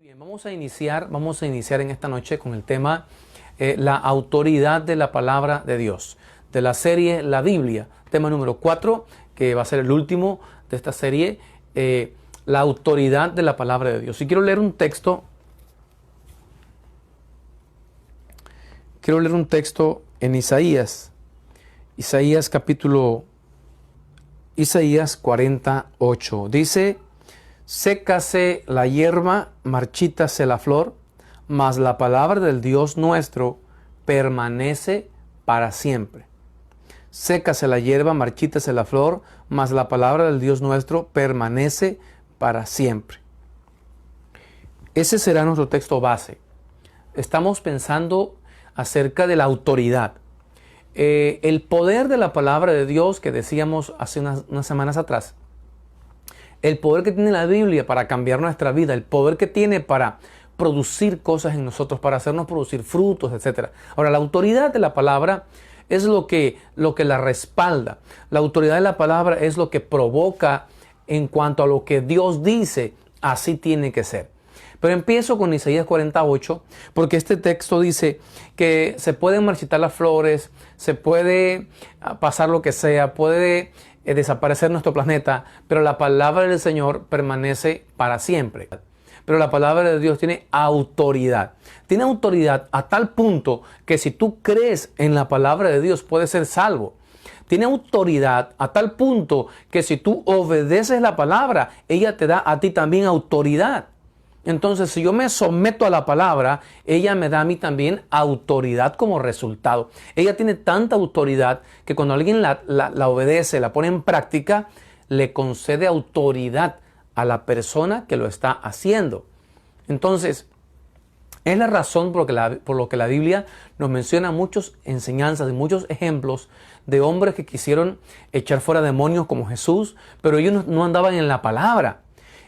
Bien, vamos a iniciar en esta noche con el tema la autoridad de la palabra de Dios, de la serie La Biblia, tema número 4, que va a ser el último de esta serie, la autoridad de la palabra de Dios. Y quiero leer un texto en Isaías 48. Dice: sécase la hierba, marchítase la flor, mas la palabra del Dios nuestro permanece para siempre. Sécase la hierba, marchítase la flor, mas la palabra del Dios nuestro permanece para siempre. Ese será nuestro texto base. Estamos pensando acerca de la autoridad. El poder de la palabra de Dios que decíamos hace unas semanas atrás. El poder que tiene la Biblia para cambiar nuestra vida, el poder que tiene para producir cosas en nosotros, para hacernos producir frutos, etc. Ahora, la autoridad de la palabra es lo que la respalda. La autoridad de la palabra es lo que provoca en cuanto a lo que Dios dice, así tiene que ser. Pero empiezo con Isaías 48, porque este texto dice que se pueden marchitar las flores, se puede pasar lo que sea, puede desaparecer nuestro planeta, pero la palabra del Señor permanece para siempre. Pero la palabra de Dios tiene autoridad. Tiene autoridad a tal punto que si tú crees en la palabra de Dios puedes ser salvo. Tiene autoridad a tal punto que si tú obedeces la palabra, ella te da a ti también autoridad. Entonces, si yo me someto a la palabra, ella me da a mí también autoridad como resultado. Ella tiene tanta autoridad que cuando alguien la obedece, la pone en práctica, le concede autoridad a la persona que lo está haciendo. Entonces, es la razón por lo que la Biblia nos menciona muchas enseñanzas y muchos ejemplos de hombres que quisieron echar fuera demonios como Jesús, pero ellos no andaban en la palabra.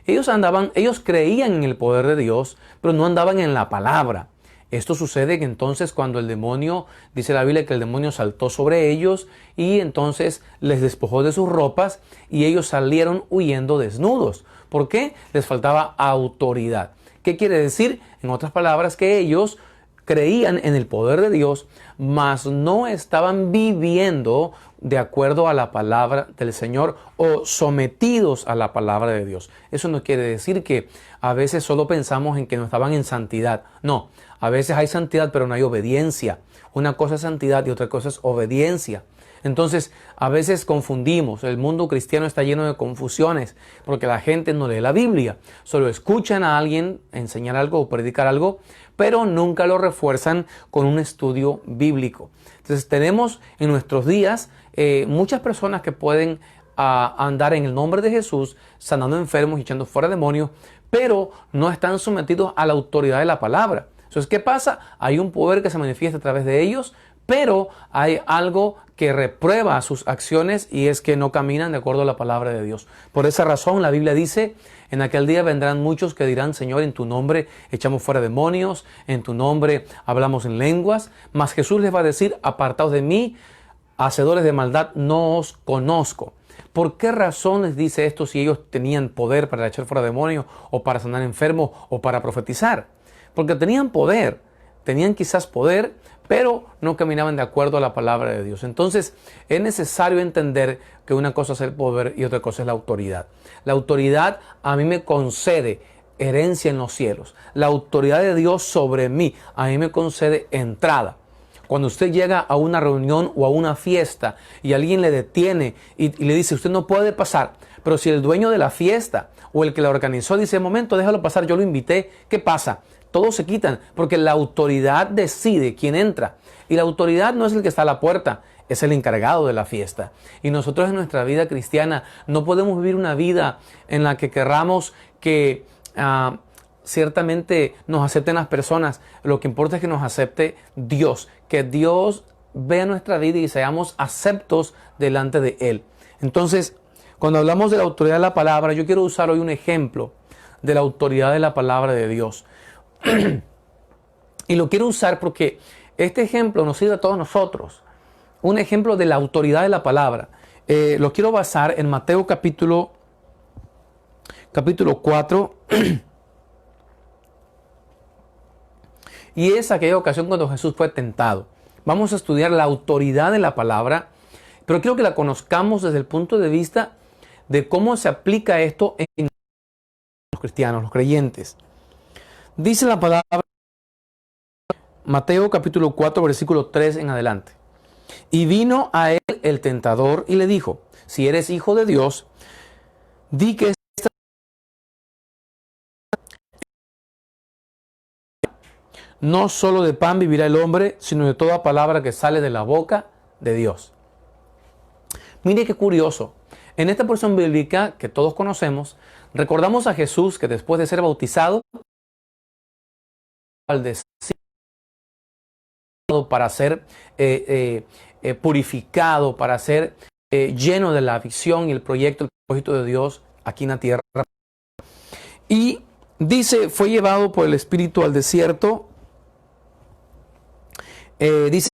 Ellos creían en el poder de Dios, pero no andaban en la palabra. Esto sucede que entonces cuando el demonio, dice la Biblia que el demonio saltó sobre ellos y entonces les despojó de sus ropas y ellos salieron huyendo desnudos. ¿Por qué? Les faltaba autoridad. ¿Qué quiere decir? En otras palabras, que ellos creían en el poder de Dios, mas no estaban viviendo de acuerdo a la palabra del Señor o sometidos a la palabra de Dios. Eso no quiere decir que a veces solo pensamos en que no estaban en santidad. No, a veces hay santidad pero no hay obediencia. Una cosa es santidad y otra cosa es obediencia. Entonces, a veces confundimos. El mundo cristiano está lleno de confusiones porque la gente no lee la Biblia. Solo escuchan a alguien enseñar algo o predicar algo, pero nunca lo refuerzan con un estudio bíblico. Entonces, tenemos en nuestros días muchas personas que pueden andar en el nombre de Jesús, sanando enfermos y echando fuera demonios, pero no están sometidos a la autoridad de la palabra. Entonces, ¿qué pasa? Hay un poder que se manifiesta a través de ellos, pero hay algo que reprueba sus acciones y es que no caminan de acuerdo a la palabra de Dios. Por esa razón la Biblia dice: en aquel día vendrán muchos que dirán: Señor, en tu nombre echamos fuera demonios, en tu nombre hablamos en lenguas. Mas Jesús les va a decir: apartaos de mí, hacedores de maldad, no os conozco. ¿Por qué razón les dice esto si ellos tenían poder para echar fuera demonios o para sanar enfermos o para profetizar? Porque tenían poder, tenían quizás poder, pero no caminaban de acuerdo a la palabra de Dios. Entonces es necesario entender que una cosa es el poder y otra cosa es la autoridad. La autoridad a mí me concede herencia en los cielos. La autoridad de Dios sobre mí a mí me concede entrada. Cuando usted llega a una reunión o a una fiesta y alguien le detiene y le dice: usted no puede pasar, pero si el dueño de la fiesta o el que la organizó dice: momento, déjalo pasar, yo lo invité, ¿qué pasa? Todos se quitan porque la autoridad decide quién entra. Y la autoridad no es el que está a la puerta, es el encargado de la fiesta. Y nosotros en nuestra vida cristiana no podemos vivir una vida en la que querramos que ciertamente nos acepten las personas. Lo que importa es que nos acepte Dios, que Dios vea nuestra vida y seamos aceptos delante de Él. Entonces, cuando hablamos de la autoridad de la palabra, yo quiero usar hoy un ejemplo de la autoridad de la palabra de Dios. Y lo quiero usar porque este ejemplo nos sirve a todos nosotros. Un ejemplo de la autoridad de la palabra. Lo quiero basar en Mateo capítulo 4, y es aquella ocasión cuando Jesús fue tentado. Vamos a estudiar la autoridad de la palabra, pero quiero que la conozcamos desde el punto de vista de cómo se aplica esto en los cristianos, los creyentes. Dice la palabra, Mateo capítulo 4, versículo 3 en adelante. Y vino a él el tentador y le dijo, si eres hijo de Dios, di que no solo de pan vivirá el hombre, sino de toda palabra que sale de la boca de Dios. Mire qué curioso. En esta porción bíblica que todos conocemos, recordamos a Jesús que después de ser bautizado, al desierto para ser purificado, para ser lleno de la visión y el proyecto, el propósito de Dios aquí en la tierra. Y dice, fue llevado por el Espíritu al desierto. Dice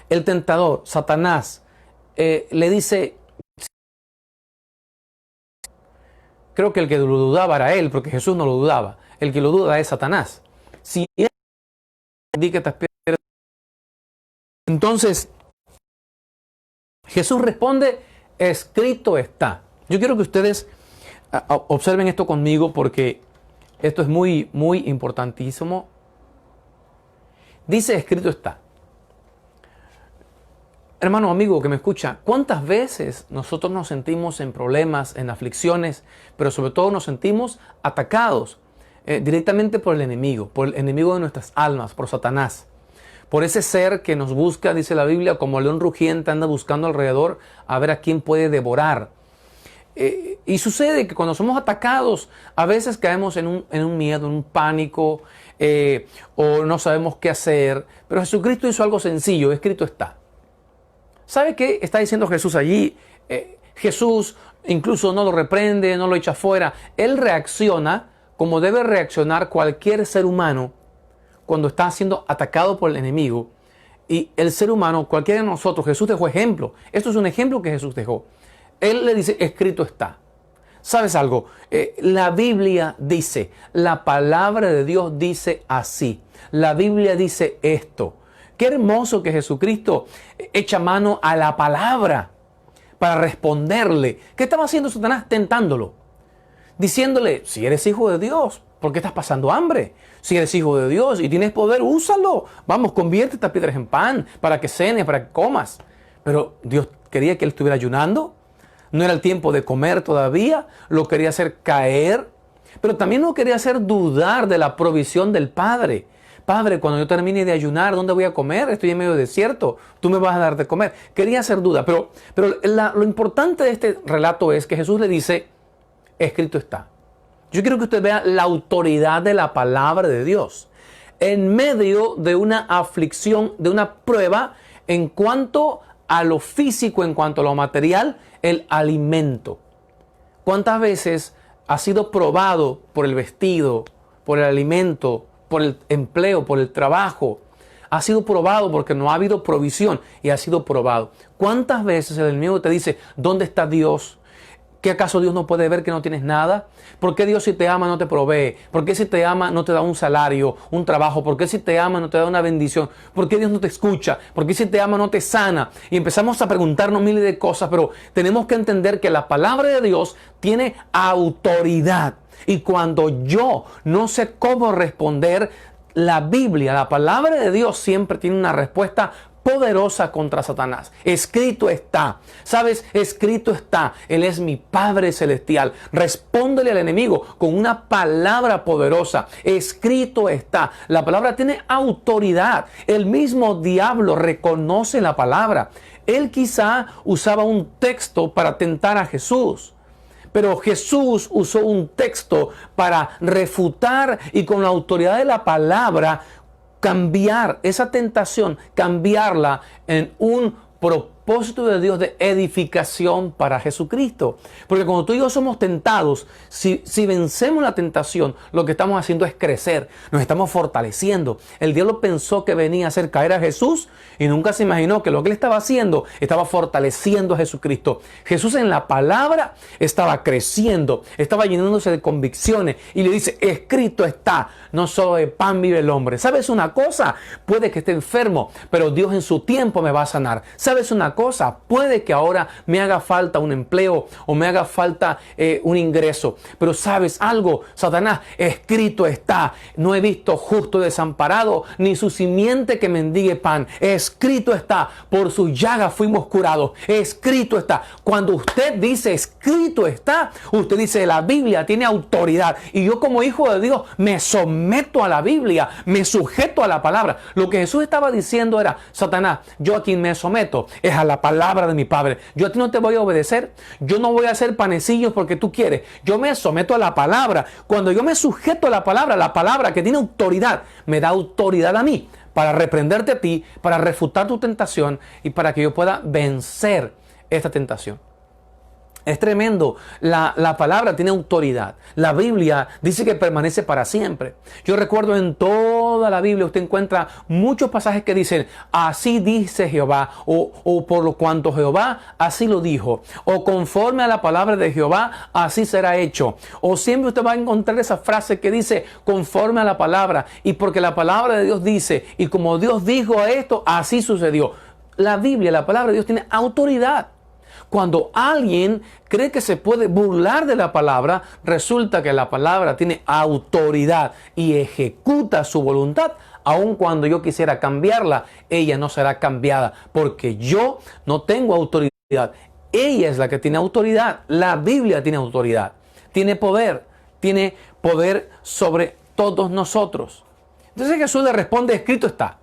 el tentador, Satanás, le dice, creo que el que lo dudaba era él, porque Jesús no lo dudaba. El que lo duda es Satanás. Si él dice que entonces Jesús responde, escrito está. Yo quiero que ustedes observen esto conmigo porque esto es muy, muy importantísimo. Dice, escrito está. Hermano, amigo que me escucha, ¿cuántas veces nosotros nos sentimos en problemas, en aflicciones, pero sobre todo nos sentimos atacados directamente por el enemigo de nuestras almas, por Satanás? Por ese ser que nos busca, dice la Biblia, como león rugiente, anda buscando alrededor a ver a quién puede devorar. Y sucede que cuando somos atacados, a veces caemos en un miedo, en un pánico, o no sabemos qué hacer. Pero Jesucristo hizo algo sencillo, escrito está. ¿Sabe qué está diciendo Jesús allí? Jesús incluso no lo reprende, no lo echa fuera. Él reacciona como debe reaccionar cualquier ser humano cuando está siendo atacado por el enemigo. Y el ser humano, cualquiera de nosotros, Jesús dejó ejemplo. Esto es un ejemplo que Jesús dejó. Él le dice, escrito está. ¿Sabes algo? La Biblia dice, la palabra de Dios dice así. La Biblia dice esto. Qué hermoso que Jesucristo echa mano a la palabra para responderle. ¿Qué estaba haciendo Satanás? Tentándolo. Diciéndole, si eres hijo de Dios, ¿por qué estás pasando hambre? Si eres hijo de Dios y tienes poder, úsalo. Vamos, convierte estas piedras en pan para que cenes, para que comas. Pero Dios quería que él estuviera ayunando. No era el tiempo de comer todavía. Lo quería hacer caer. Pero también lo quería hacer dudar de la provisión del Padre. Padre, cuando yo termine de ayunar, ¿dónde voy a comer? Estoy en medio del desierto. Tú me vas a dar de comer. Quería hacer duda. Pero lo importante de este relato es que Jesús le dice, escrito está. Yo quiero que usted vea la autoridad de la palabra de Dios en medio de una aflicción, de una prueba en cuanto a lo físico, en cuanto a lo material, el alimento. ¿Cuántas veces ha sido probado por el vestido, por el alimento, por el empleo, por el trabajo? Ha sido probado porque no ha habido provisión y ha sido probado. ¿Cuántas veces el enemigo te dice, ¿dónde está Dios? ¿Qué acaso Dios no puede ver que no tienes nada? ¿Por qué Dios si te ama no te provee? ¿Por qué si te ama no te da un salario, un trabajo? ¿Por qué si te ama no te da una bendición? ¿Por qué Dios no te escucha? ¿Por qué si te ama no te sana? Y empezamos a preguntarnos miles de cosas, pero tenemos que entender que la palabra de Dios tiene autoridad. Y cuando yo no sé cómo responder, la Biblia, la palabra de Dios siempre tiene una respuesta poderosa contra Satanás. Escrito está. ¿Sabes? Escrito está. Él es mi Padre Celestial. Respóndele al enemigo con una palabra poderosa. Escrito está. La palabra tiene autoridad. El mismo diablo reconoce la palabra. Él quizá usaba un texto para tentar a Jesús. Pero Jesús usó un texto para refutar y con la autoridad de la palabra cambiar esa tentación, cambiarla en un propósito propósito de Dios de edificación para Jesucristo. Porque cuando tú y yo somos tentados, si vencemos la tentación, lo que estamos haciendo es crecer, nos estamos fortaleciendo. El diablo pensó que venía a hacer caer a Jesús y nunca se imaginó que lo que él estaba haciendo estaba fortaleciendo a Jesucristo. Jesús en la palabra estaba creciendo, estaba llenándose de convicciones y le dice, escrito está, no solo de pan vive el hombre. ¿Sabes una cosa? Puede que esté enfermo, pero Dios en su tiempo me va a sanar. ¿Sabes una cosa? Puede que ahora me haga falta un empleo o me haga falta un ingreso, pero ¿sabes algo? Satanás, escrito está, no he visto justo desamparado, ni su simiente que mendigue pan. Escrito está, por sus llagas fuimos curados. Escrito está. Cuando usted dice escrito está, usted dice la Biblia tiene autoridad y yo como hijo de Dios me someto a la Biblia, me sujeto a la palabra. Lo que Jesús estaba diciendo era, Satanás, yo a quien me someto es a la palabra de mi Padre. Yo a ti no te voy a obedecer, yo no voy a hacer panecillos porque tú quieres, yo me someto a la palabra. Cuando yo me sujeto a la palabra que tiene autoridad, me da autoridad a mí para reprenderte a ti, para refutar tu tentación y para que yo pueda vencer esta tentación. Es tremendo. La palabra tiene autoridad. La Biblia dice que permanece para siempre. Yo recuerdo en toda la Biblia usted encuentra muchos pasajes que dicen, así dice Jehová, o por lo cuanto Jehová así lo dijo, o conforme a la palabra de Jehová así será hecho. O siempre usted va a encontrar esa frase que dice, conforme a la palabra, y porque la palabra de Dios dice, y como Dios dijo esto, así sucedió. La Biblia, la palabra de Dios tiene autoridad. Cuando alguien cree que se puede burlar de la palabra, resulta que la palabra tiene autoridad y ejecuta su voluntad. Aun cuando yo quisiera cambiarla, ella no será cambiada porque yo no tengo autoridad. Ella es la que tiene autoridad. La Biblia tiene autoridad. Tiene poder sobre todos nosotros. Entonces Jesús le responde, escrito está.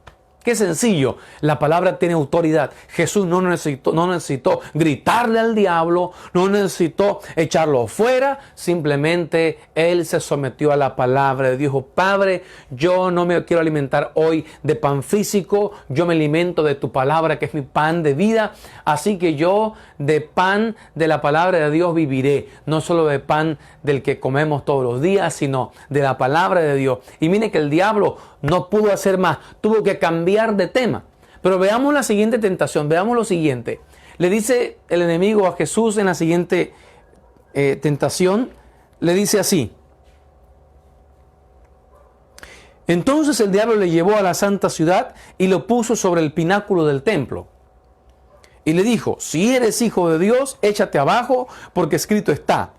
Qué sencillo, la palabra tiene autoridad. Jesús no necesitó gritarle al diablo, no necesitó echarlo fuera, simplemente Él se sometió a la palabra y dijo, Padre, yo no me quiero alimentar hoy de pan físico, yo me alimento de tu palabra que es mi pan de vida, así que yo de pan de la palabra de Dios viviré, no solo de pan del que comemos todos los días, sino de la palabra de Dios. Y mire que el diablo no pudo hacer más, tuvo que cambiar de tema. Pero veamos la siguiente tentación, veamos lo siguiente. Le dice el enemigo a Jesús en la siguiente tentación, le dice así. Entonces el diablo le llevó a la santa ciudad y lo puso sobre el pináculo del templo. Y le dijo, si eres hijo de Dios, échate abajo, porque escrito está.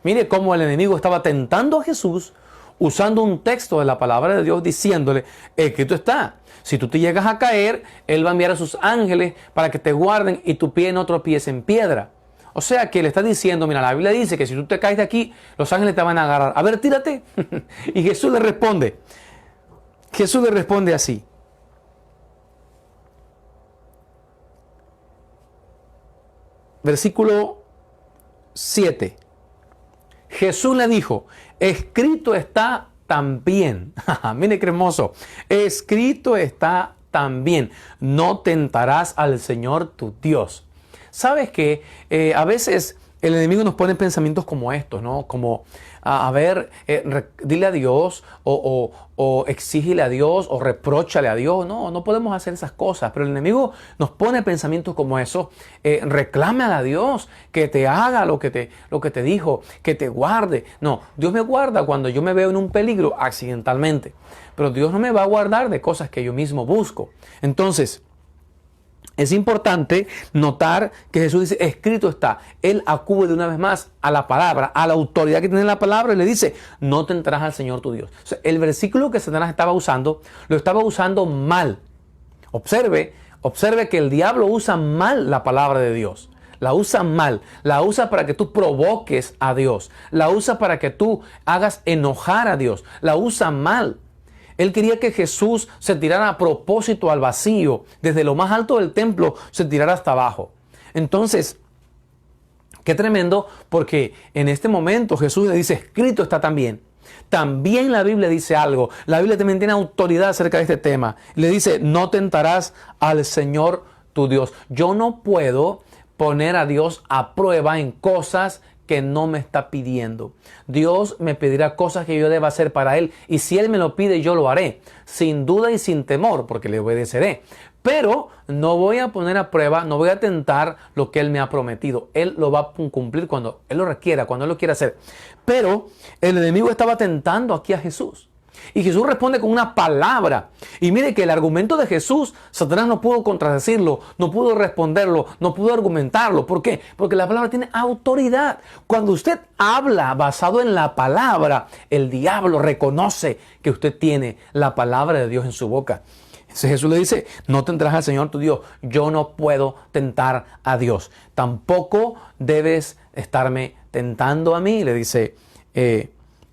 Mire cómo el enemigo estaba tentando a Jesús usando un texto de la palabra de Dios diciéndole, escrito está, si tú te llegas a caer, Él va a enviar a sus ángeles para que te guarden y tu pie no tropiece en piedra. O sea que le está diciendo, mira, la Biblia dice que si tú te caes de aquí, los ángeles te van a agarrar. A ver, tírate. Y Jesús le responde así. Versículo 7. Jesús le dijo, escrito está también. Mire qué hermoso. Escrito está también. No tentarás al Señor tu Dios. ¿Sabes que a veces el enemigo nos pone pensamientos como estos, ¿no? Como, dile a Dios o exígele a Dios o repróchale a Dios. No podemos hacer esas cosas. Pero el enemigo nos pone pensamientos como esos. Reclámale a Dios que te haga lo que te dijo, que te guarde. No, Dios me guarda cuando yo me veo en un peligro accidentalmente. Pero Dios no me va a guardar de cosas que yo mismo busco. Entonces, es importante notar que Jesús dice, escrito está. Él acude de una vez más a la palabra, a la autoridad que tiene la palabra y le dice, no tentarás al Señor tu Dios. O sea, el versículo que Satanás estaba usando, lo estaba usando mal. Observe que el diablo usa mal la palabra de Dios. La usa mal, la usa para que tú provoques a Dios, la usa para que tú hagas enojar a Dios, la usa mal. Él quería que Jesús se tirara a propósito al vacío, desde lo más alto del templo se tirara hasta abajo. Entonces, qué tremendo, porque en este momento Jesús le dice, escrito está también. También la Biblia dice algo. La Biblia también tiene autoridad acerca de este tema. Le dice, no tentarás al Señor tu Dios. Yo no puedo poner a Dios a prueba en cosas que no me está pidiendo. Dios me pedirá cosas que yo deba hacer para Él, y si Él me lo pide, yo lo haré, sin duda y sin temor, porque le obedeceré. Pero no voy a poner a prueba, no voy a tentar lo que Él me ha prometido. Él lo va a cumplir cuando Él lo requiera, cuando Él lo quiera hacer. Pero el enemigo estaba tentando aquí a Jesús. Y Jesús responde con una palabra. Y mire que el argumento de Jesús, Satanás no pudo contradecirlo, no pudo responderlo, no pudo argumentarlo. ¿Por qué? Porque la palabra tiene autoridad. Cuando usted habla basado en la palabra, el diablo reconoce que usted tiene la palabra de Dios en su boca. Entonces Jesús le dice, no tentarás al Señor tu Dios. Yo no puedo tentar a Dios. Tampoco debes estarme tentando a mí, le dice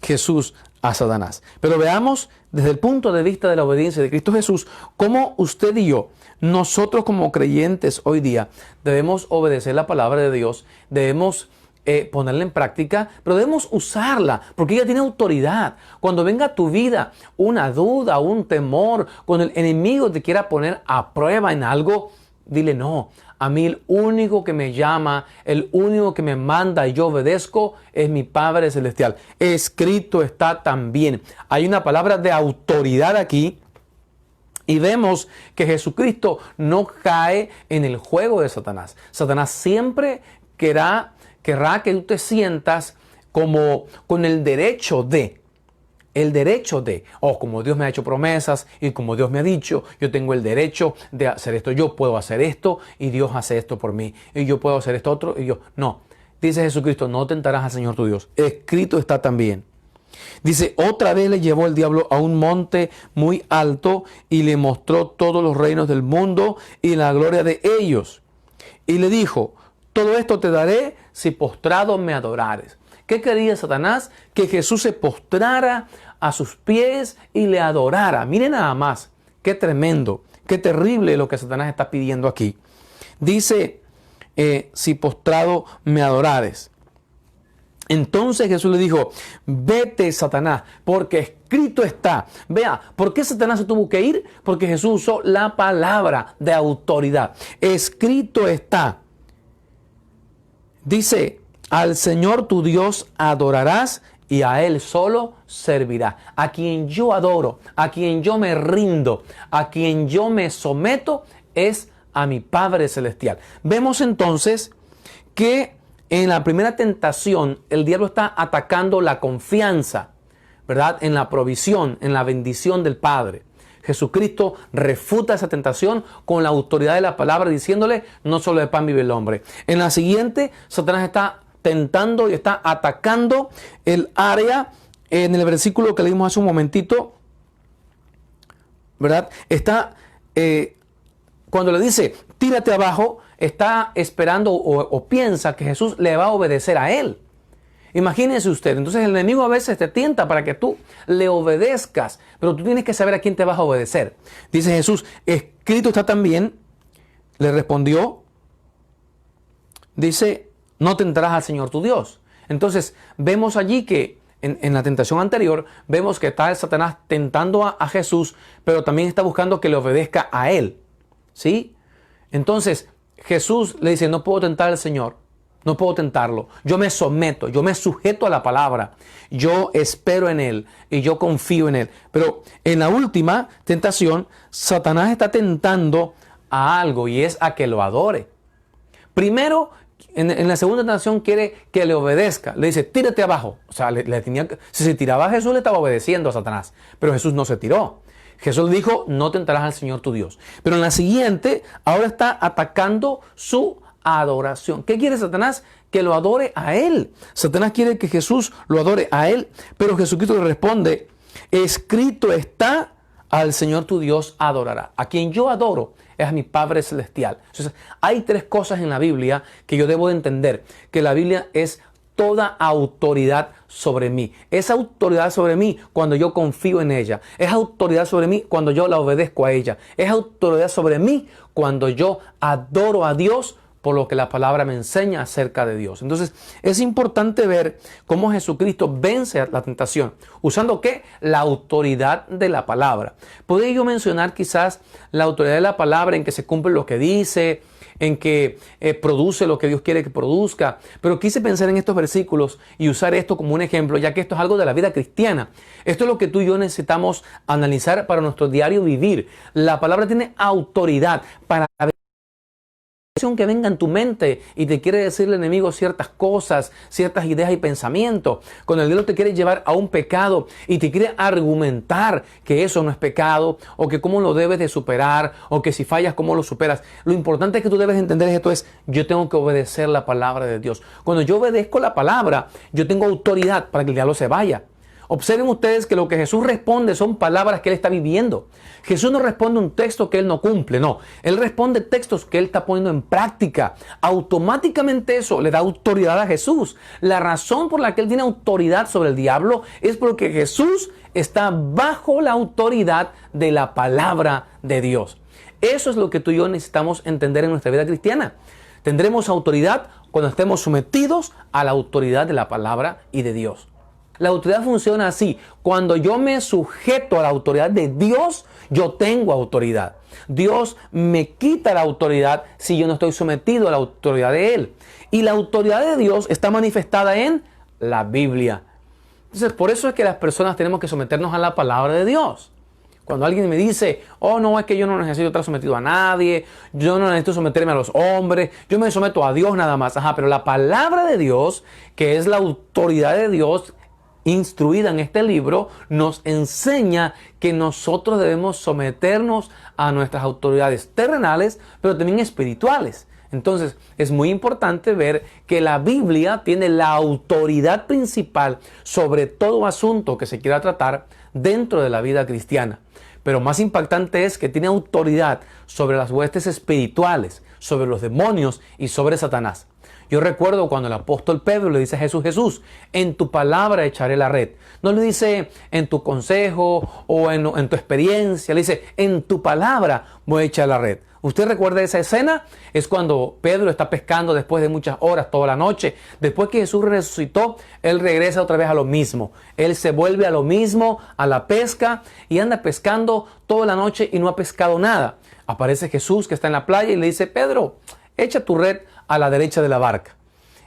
Jesús a Satanás. Pero veamos desde el punto de vista de la obediencia de Cristo Jesús, cómo usted y yo, nosotros como creyentes hoy día, debemos obedecer la palabra de Dios, debemos ponerla en práctica, pero debemos usarla, porque ella tiene autoridad. Cuando venga a tu vida una duda, un temor, cuando el enemigo te quiera poner a prueba en algo, dile no. A mí el único que me llama, el único que me manda y yo obedezco es mi Padre Celestial. Escrito está también. Hay una palabra de autoridad aquí. Y vemos que Jesucristo no cae en el juego de Satanás. Satanás siempre querrá que tú te sientas como con el derecho de, como Dios me ha hecho promesas y como Dios me ha dicho, yo tengo el derecho de hacer esto, yo puedo hacer esto y Dios hace esto por mí, y yo puedo hacer esto otro y yo, no. Dice Jesucristo, no tentarás al Señor tu Dios. Escrito está también. Dice, otra vez le llevó el diablo a un monte muy alto y le mostró todos los reinos del mundo y la gloria de ellos. Y le dijo, todo esto te daré si postrado me adorares. ¿Qué quería Satanás? Que Jesús se postrara a sus pies y le adorara. Miren nada más, qué tremendo, qué terrible lo que Satanás está pidiendo aquí. Dice, si postrado me adorares. Entonces Jesús le dijo, vete Satanás, porque escrito está. Vea, ¿por qué Satanás se tuvo que ir? Porque Jesús usó la palabra de autoridad. Escrito está. Dice, al Señor tu Dios adorarás y a Él solo servirás. A quien yo adoro, a quien yo me rindo, a quien yo me someto es a mi Padre Celestial. Vemos entonces que en la primera tentación el diablo está atacando la confianza, ¿verdad? En la provisión, en la bendición del Padre. Jesucristo refuta esa tentación con la autoridad de la palabra, diciéndole, no solo de pan vive el hombre. En la siguiente, Satanás está tentando y está atacando el área en el versículo que leímos hace un momentito, ¿verdad? Está, cuando le dice, tírate abajo, está esperando o piensa que Jesús le va a obedecer a él. Imagínese usted, entonces el enemigo a veces te tienta para que tú le obedezcas, pero tú tienes que saber a quién te vas a obedecer. Dice Jesús, escrito está también, le respondió, dice, no tentarás al Señor tu Dios. Entonces vemos allí que en la tentación anterior, vemos que está el Satanás tentando a Jesús, pero también está buscando que le obedezca a él. ¿Sí? Entonces Jesús le dice, no puedo tentar al Señor. No puedo tentarlo. Yo me someto, yo me sujeto a la palabra. Yo espero en Él y yo confío en Él. Pero en la última tentación, Satanás está tentando a algo y es a que lo adore. Primero, en la segunda tentación quiere que le obedezca. Le dice, tírate abajo. O sea, si se tiraba a Jesús, le estaba obedeciendo a Satanás. Pero Jesús no se tiró. Jesús dijo, no tentarás al Señor tu Dios. Pero en la siguiente, ahora está atacando su adoración. ¿Qué quiere Satanás? Que lo adore a Él. Satanás quiere que Jesús lo adore a Él. Pero Jesucristo le responde, escrito está, al Señor tu Dios adorará. A quien yo adoro es a mi Padre Celestial. Entonces, hay tres cosas en la Biblia que yo debo de entender. Que la Biblia es toda autoridad sobre mí. Es autoridad sobre mí cuando yo confío en ella. Es autoridad sobre mí cuando yo la obedezco a ella. Es autoridad sobre mí cuando yo adoro a Dios por lo que la palabra me enseña acerca de Dios. Entonces, es importante ver cómo Jesucristo vence a la tentación. ¿Usando qué? La autoridad de la palabra. ¿Podría yo mencionar quizás la autoridad de la palabra en que se cumple lo que dice, en que produce lo que Dios quiere que produzca? Pero quise pensar en estos versículos y usar esto como un ejemplo, ya que esto es algo de la vida cristiana. Esto es lo que tú y yo necesitamos analizar para nuestro diario vivir. La palabra tiene autoridad para que venga en tu mente y te quiere decir el enemigo ciertas cosas, ciertas ideas y pensamientos. Cuando el diablo te quiere llevar a un pecado y te quiere argumentar que eso no es pecado, o que cómo lo debes de superar, o que si fallas cómo lo superas. Lo importante es que tú debes entender esto es, yo tengo que obedecer la palabra de Dios. Cuando yo obedezco la palabra, yo tengo autoridad para que el diablo se vaya. Observen ustedes que lo que Jesús responde son palabras que Él está viviendo. Jesús no responde un texto que Él no cumple, no. Él responde textos que Él está poniendo en práctica. Automáticamente eso le da autoridad a Jesús. La razón por la que Él tiene autoridad sobre el diablo es porque Jesús está bajo la autoridad de la palabra de Dios. Eso es lo que tú y yo necesitamos entender en nuestra vida cristiana. Tendremos autoridad cuando estemos sometidos a la autoridad de la palabra y de Dios. La autoridad funciona así. Cuando yo me sujeto a la autoridad de Dios, yo tengo autoridad. Dios me quita la autoridad si yo no estoy sometido a la autoridad de Él. Y la autoridad de Dios está manifestada en la Biblia. Entonces, por eso es que las personas tenemos que someternos a la palabra de Dios. Cuando alguien me dice, oh no, es que yo no necesito estar sometido a nadie, yo no necesito someterme a los hombres, yo me someto a Dios nada más. Ajá, pero la palabra de Dios, que es la autoridad de Dios, instruida en este libro, nos enseña que nosotros debemos someternos a nuestras autoridades terrenales, pero también espirituales. Entonces, es muy importante ver que la Biblia tiene la autoridad principal sobre todo asunto que se quiera tratar dentro de la vida cristiana. Pero más impactante es que tiene autoridad sobre las huestes espirituales, sobre los demonios y sobre Satanás. Yo recuerdo cuando el apóstol Pedro le dice a Jesús, Jesús, en tu palabra echaré la red. No le dice en tu consejo o en tu experiencia, le dice en tu palabra voy a echar la red. ¿Usted recuerda esa escena? Es cuando Pedro está pescando después de muchas horas, toda la noche. Después que Jesús resucitó, él regresa otra vez a lo mismo. Él se vuelve a lo mismo, a la pesca, y anda pescando toda la noche y no ha pescado nada. Aparece Jesús que está en la playa y le dice, Pedro, echa tu red a la derecha de la barca.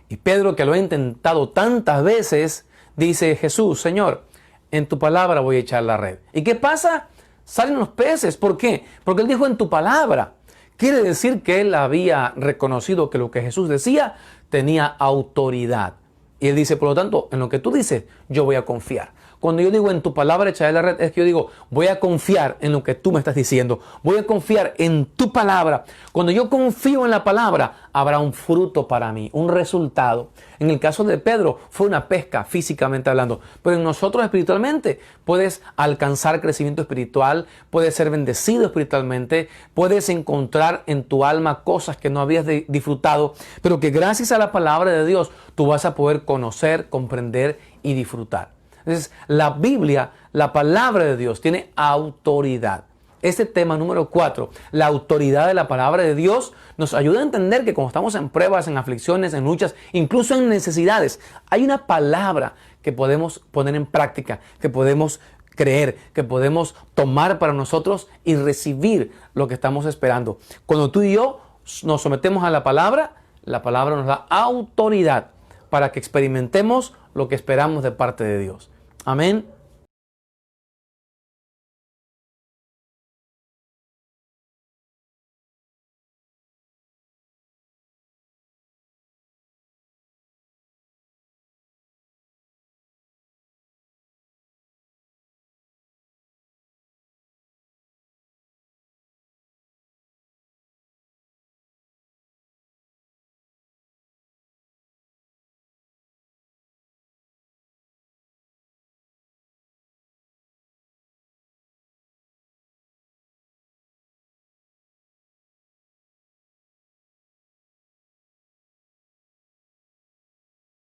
Y Pedro, que lo ha intentado tantas veces, dice, Jesús, Señor, en tu palabra voy a echar la red. ¿Y qué pasa? Salen los peces. ¿Por qué? Porque él dijo en tu palabra. Quiere decir que él había reconocido que lo que Jesús decía tenía autoridad. Y él dice, por lo tanto, en lo que tú dices, yo voy a confiar. Cuando yo digo en tu palabra echaré la red, es que yo digo, voy a confiar en lo que tú me estás diciendo. Voy a confiar en tu palabra. Cuando yo confío en la palabra, habrá un fruto para mí, un resultado. En el caso de Pedro, fue una pesca físicamente hablando. Pero en nosotros espiritualmente, puedes alcanzar crecimiento espiritual, puedes ser bendecido espiritualmente, puedes encontrar en tu alma cosas que no habías disfrutado, pero que gracias a la palabra de Dios, tú vas a poder conocer, comprender y disfrutar. Entonces, la Biblia, la palabra de Dios, tiene autoridad. Este tema número 4, la autoridad de la palabra de Dios, nos ayuda a entender que cuando estamos en pruebas, en aflicciones, en luchas, incluso en necesidades, hay una palabra que podemos poner en práctica, que podemos creer, que podemos tomar para nosotros y recibir lo que estamos esperando. Cuando tú y yo nos sometemos a la palabra nos da autoridad para que experimentemos lo que esperamos de parte de Dios. Amén.